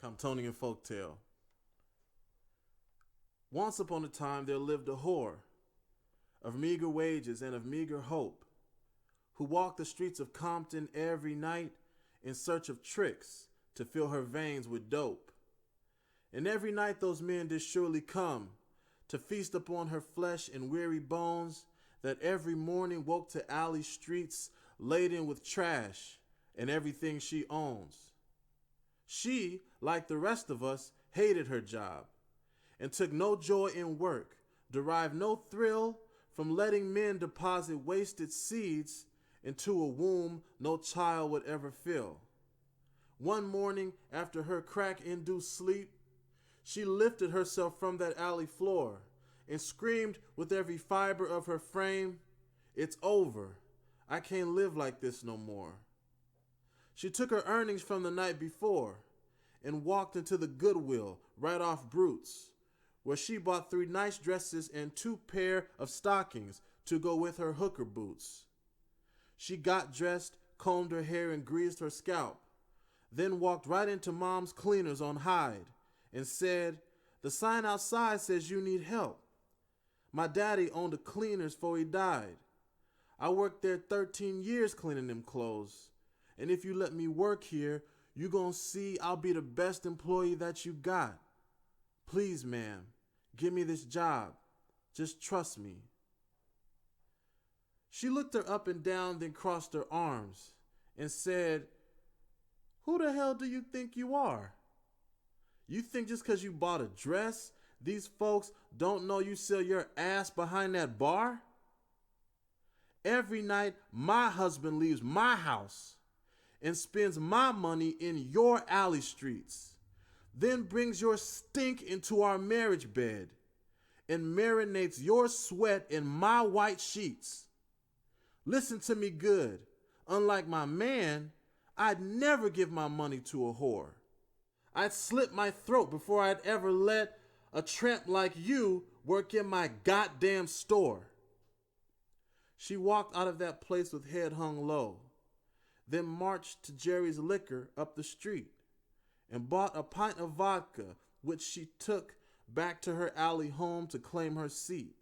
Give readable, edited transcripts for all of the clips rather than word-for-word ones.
Comptonian Folktale. Once upon a time there lived a whore of meager wages and of meager hope, who walked the streets of Compton every night in search of tricks to fill her veins with dope. And every night those men did surely come to feast upon her flesh and weary bones, that every morning woke to alley streets laden with trash and everything she owns. She, like the rest of us, hated her job and took no joy in work, derived no thrill from letting men deposit wasted seeds into a womb no child would ever fill. One morning, after her crack-induced sleep, she lifted herself from that alley floor and screamed with every fiber of her frame, "It's over. I can't live like this no more." She took her earnings from the night before and walked into the Goodwill right off Brutes, where she bought 3 nice dresses and 2 pair of stockings to go with her hooker boots. She got dressed, combed her hair, and greased her scalp, then walked right into Mom's Cleaners on Hyde and said, "The sign outside says you need help. My daddy owned a cleaners before he died. I worked there 13 years cleaning them clothes, and if you let me work here, you gonna see I'll be the best employee that you got. Please, ma'am, give me this job. Just trust me." She looked her up and down, then crossed her arms and said, "Who the hell do you think you are? You think just because you bought a dress, these folks don't know you sell your ass behind that bar? Every night, my husband leaves my house and spends my money in your alley streets, then brings your stink into our marriage bed and marinates your sweat in my white sheets. Listen to me good. Unlike my man, I'd never give my money to a whore. I'd slit my throat before I'd ever let a tramp like you work in my goddamn store." She walked out of that place with head hung low, then marched to Jerry's Liquor up the street and bought a pint of vodka, which she took back to her alley home to claim her seat.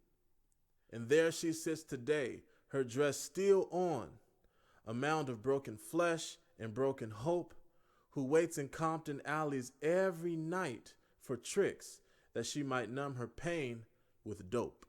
And there she sits today, her dress still on, a mound of broken flesh and broken hope, who waits in Compton alleys every night for tricks that she might numb her pain with dope.